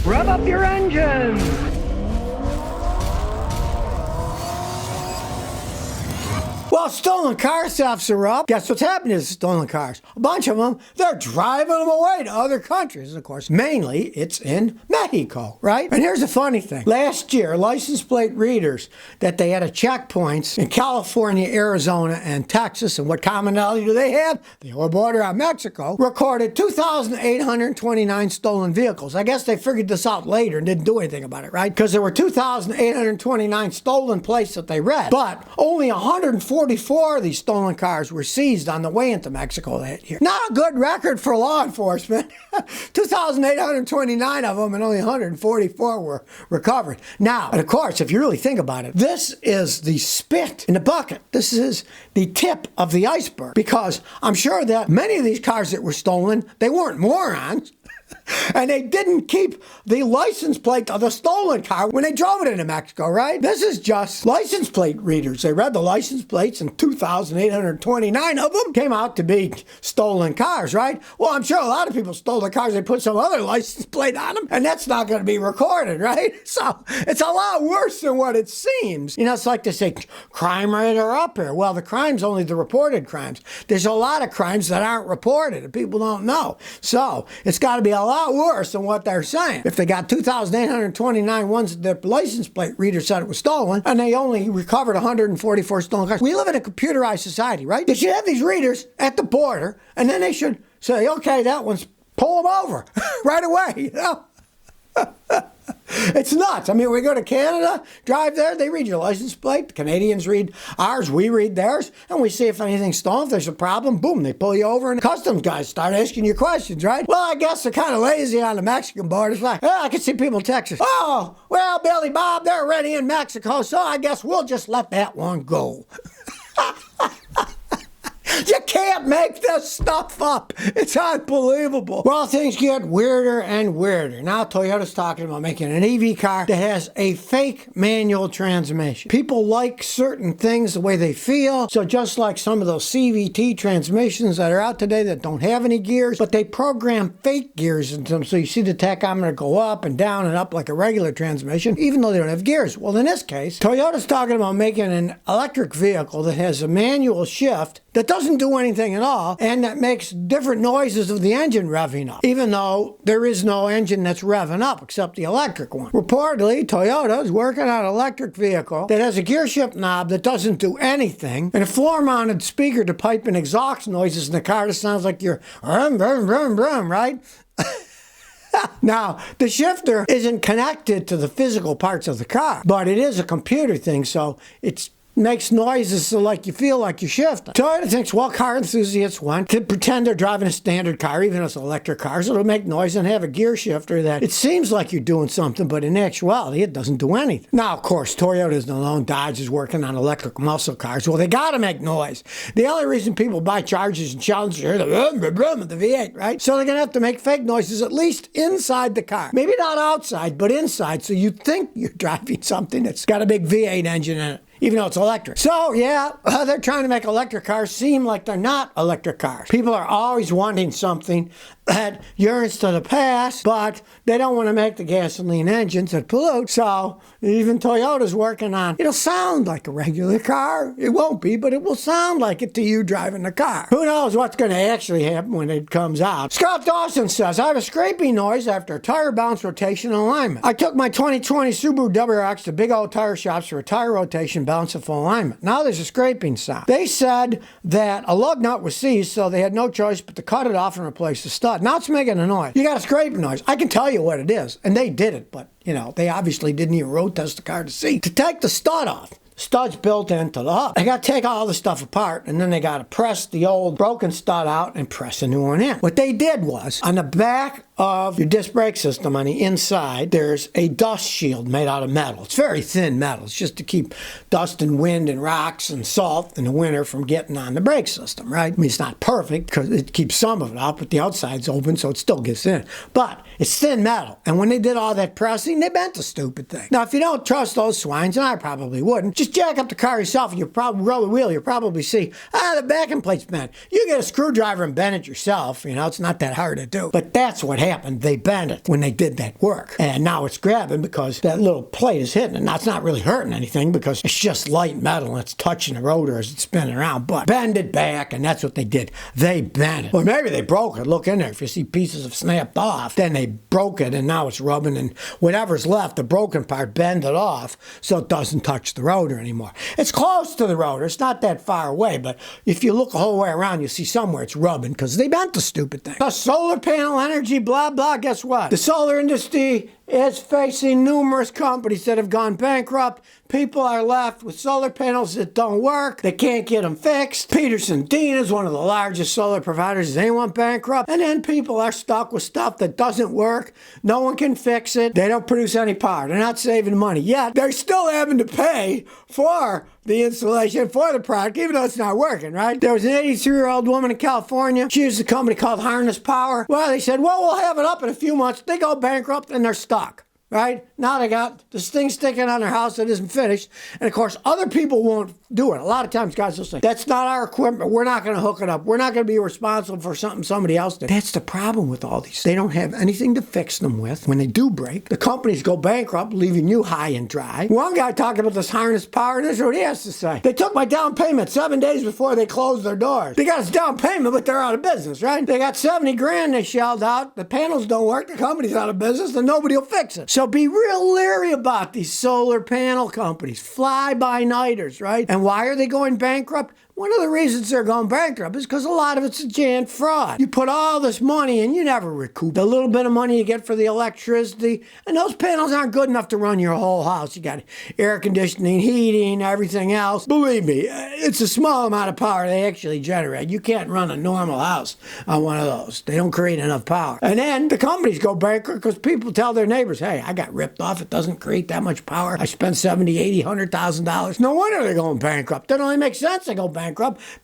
Rev up your engines! Well, stolen car thefts are up. Guess what's happening to stolen cars? A bunch of them, they're driving them away to other countries. Of course, mainly it's in Mexico, right? And here's the funny thing. Last year, license plate readers that they had at checkpoints in California, Arizona, and Texas, and what commonality do they have? The whole border on Mexico, recorded 2,829 stolen vehicles. I guess they figured this out later and didn't do anything about it, right? Because there were 2,829 stolen plates that they read, but only 144 of these stolen cars were seized on the way into Mexico that year. Not a good record for law enforcement. 2,829 of them and only 144 were recovered. Now, and of course, if you really think about it, this is the spit in the bucket. This is the tip of the iceberg, because I'm sure that many of these cars that were stolen, they weren't morons. And they didn't keep the license plate of the stolen car when they drove it into Mexico, right? This is just license plate readers. They read the license plates, and 2,829 of them came out to be stolen cars, right? Well, I'm sure a lot of people stole the cars. They put some other license plate on them, and that's not going to be recorded, right? So it's a lot worse than what it seems. You know, it's like they say, crime rate are up here. Well, the crime's only the reported crimes. There's a lot of crimes that aren't reported, and people don't know. So it's got to be a lot worse than what they're saying. If they got 2,829 ones that the license plate reader said it was stolen, and they only recovered 144 stolen cars. We live in a computerized society, right? They should have these readers at the border, and then they should say, okay, that one's, pull them over right away, you know? It's nuts. I mean, we go to Canada, drive there, they read your license plate. The Canadians read ours, we read theirs, and we see if anything's stolen. If there's a problem, boom, they pull you over, and customs guys start asking you questions, right? Well, I guess they're kind of lazy on the Mexican border. It's like, I can see people in Texas. Oh, well, Billy Bob, they're already in Mexico, so I guess we'll just let that one go. You can't make this stuff up. It's unbelievable. Well, things get weirder and weirder. Now Toyota's talking about making an EV car that has a fake manual transmission. People like certain things the way they feel. So just like some of those CVT transmissions that are out today that don't have any gears, but they program fake gears into them. So you see the tachometer go up and down and up like a regular transmission, even though they don't have gears. Well, in this case, Toyota's talking about making an electric vehicle that has a manual shift that doesn't do anything at all, and that makes different noises of the engine revving up, even though there is no engine that's revving up except the electric one. Reportedly, Toyota is working on an electric vehicle that has a gear shift knob that doesn't do anything, and a floor-mounted speaker to pipe in exhaust noises in the car that sounds like you're brum, brum, brum, brum, right? Now, the shifter isn't connected to the physical parts of the car, but it is a computer thing, so it's makes noises so like you feel like you're shifting. Toyota thinks, well, car enthusiasts want to pretend they're driving a standard car, even if it's an electric car, so it'll make noise and have a gear shifter that it seems like you're doing something, but in actuality, it doesn't do anything. Now, of course, Toyota isn't alone. Dodge is working on electric muscle cars. Well, they got to make noise. The only reason people buy Chargers and Challengers is the brum, brum, brum of the V8, right? So they're going to have to make fake noises at least inside the car. Maybe not outside, but inside, so you think you're driving something that's got a big V8 engine in it, even though it's electric. So, yeah, they're trying to make electric cars seem like they're not electric cars. People are always wanting something that yearns to the past, but they don't want to make the gasoline engines that pollute. So, even Toyota's working on, it'll sound like a regular car. It won't be, but it will sound like it to you driving the car. Who knows what's going to actually happen when it comes out. Scott Dawson says, I have a scraping noise after a tire bounce rotation alignment. I took my 2020 Subaru WRX to big old tire shops for a tire rotation bounce of full alignment. Now there's a scraping sound. They said that a lug nut was seized, so they had no choice but to cut it off and replace the stud. Now it's making a noise. You got a scraping noise. I can tell you what it is, and they did it, but you know, they obviously didn't even road test the car to see. To take the stud off, stud's built into the hub. They got to take all the stuff apart, and then they got to press the old broken stud out and press a new one in. What they did was, on the back of your disc brake system on the inside, there's a dust shield made out of metal. It's very thin metal. It's just to keep dust and wind and rocks and salt in the winter from getting on the brake system, right? I mean, it's not perfect because it keeps some of it out, but the outside's open, so it still gets in. But it's thin metal. And when they did all that pressing, they bent the stupid thing. Now, if you don't trust those swines, and I probably wouldn't, just jack up the car yourself and you'll probably roll the wheel. You'll probably see, the backing plate's bent. You get a screwdriver and bend it yourself. You know, it's not that hard to do. But that's what happened. happened? They bent it when they did that work. And now it's grabbing because that little plate is hitting it. Now, it's not really hurting anything because it's just light metal and it's touching the rotor as it's spinning around. But bend it back, and that's what they did. They bent it. Or maybe they broke it. Look in there. If you see pieces have snapped off, then they broke it, and now it's rubbing, and whatever's left, the broken part, bend it off so it doesn't touch the rotor anymore. It's close to the rotor. It's not that far away, but if you look the whole way around, you see somewhere it's rubbing because they bent the stupid thing. The solar panel energy, blah, blah, guess what? The solar industry is facing numerous companies that have gone bankrupt. People are left with solar panels that don't work. They can't get them fixed. Peterson-Dean is one of the largest solar providers. They went bankrupt. And then people are stuck with stuff that doesn't work. No one can fix it. They don't produce any power. They're not saving money. Yet, they're still having to pay for the installation for the product, even though it's not working, right? There was an 83-year-old woman in California. She used a company called Harness Power. Well, they said, well, we'll have it up in a few months. They go bankrupt and they're stuck. Right? Now they got this thing sticking on their house that isn't finished. And of course, other people won't do it. A lot of times guys will say, that's not our equipment. We're not going to hook it up. We're not going to be responsible for something somebody else did. That's the problem with all these. They don't have anything to fix them with. When they do break, the companies go bankrupt, leaving you high and dry. One guy talked about this Harness Power, and this is what he has to say. They took my down payment 7 days before they closed their doors. They got his down payment, but they're out of business, right? They got 70 grand they shelled out. The panels don't work. The company's out of business, and nobody will fix it. So be real leery about these solar panel companies, fly-by-nighters, right? And why are they going bankrupt? One of the reasons they're going bankrupt is because a lot of it's a giant fraud. You put all this money and you never recoup the little bit of money you get for the electricity, and those panels aren't good enough to run your whole house. You got air conditioning, heating, everything else. Believe me, it's a small amount of power they actually generate. You can't run a normal house on one of those. They don't create enough power. And then the companies go bankrupt because people tell their neighbors, hey, I got ripped off. It doesn't create that much power. I spent $70,000, $80,000, $100,000. No wonder they're going bankrupt. That only makes sense they go bankrupt.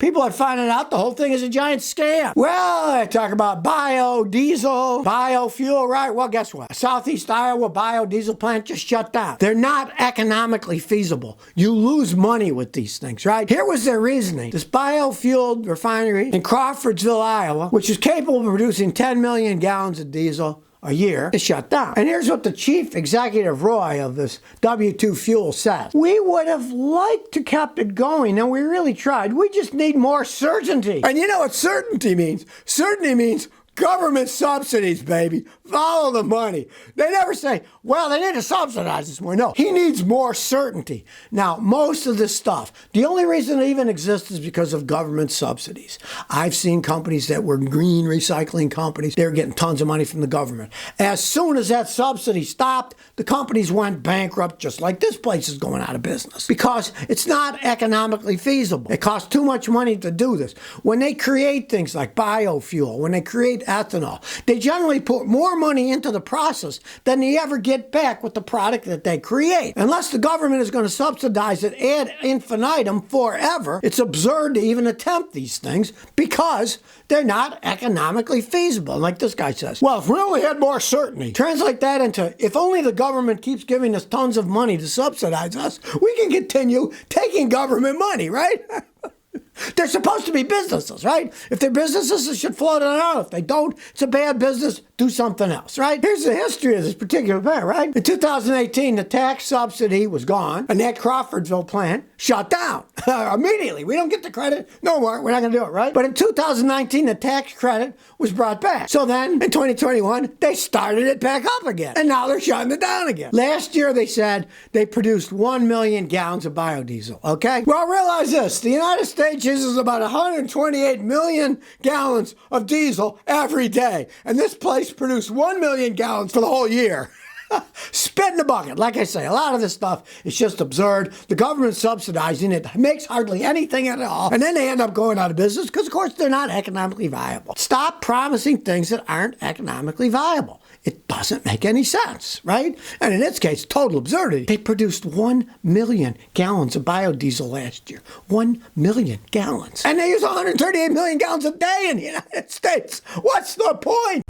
People are finding out the whole thing is a giant scam. Well, I talk about biodiesel, biofuel, right? Well, guess what? Southeast Iowa biodiesel plant just shut down. They're not economically feasible. You lose money with these things, right? Here was their reasoning. This biofuel refinery in Crawfordsville, Iowa, which is capable of producing 10 million gallons of diesel a year, is shut down. And here's what the chief executive Roy of this W2 Fuel says. We would have liked to kept it going, and we really tried. We just need more certainty. And you know what certainty means? Certainty means government subsidies, baby. Follow the money. They never say, well, they need to subsidize this more. No, he needs more certainty. Now, most of this stuff, the only reason it even exists is because of government subsidies. I've seen companies that were green recycling companies. They were getting tons of money from the government. As soon as that subsidy stopped, the companies went bankrupt, just like this place is going out of business. Because it's not economically feasible. It costs too much money to do this. When they create things like biofuel, when they create ethanol, they generally put more money into the process than they ever get back with the product that they create. Unless the government is going to subsidize it ad infinitum forever, it's absurd to even attempt these things because they're not economically feasible. Like this guy says, well, if we only had more certainty, translate that into, if only the government keeps giving us tons of money to subsidize us, we can continue taking government money, right? They're supposed to be businesses, right? If they're businesses, they should float it out. If they don't, it's a bad business. Do something else, right? Here's the history of this particular plant, right? In 2018, the tax subsidy was gone, and that Crawfordsville plant shut down immediately. We don't get the credit. No more. We're not going to do it, right? But in 2019, the tax credit was brought back. So then, in 2021, they started it back up again. And now they're shutting it down again. Last year, they said they produced 1 million gallons of biodiesel, okay? Well, realize this. The United States uses about 128 million gallons of diesel every day. And this place produced 1 million gallons for the whole year. Spit in the bucket. Like I say, a lot of this stuff is just absurd. The government's subsidizing it. Makes hardly anything at all. And then they end up going out of business because, of course, they're not economically viable. Stop promising things that aren't economically viable. It doesn't make any sense, right? And in its case, total absurdity. They produced 1 million gallons of biodiesel last year. 1 million gallons. And they use 138 million gallons a day in the United States. What's the point?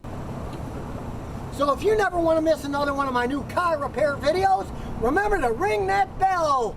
So if you never want to miss another one of my new car repair videos, remember to ring that bell.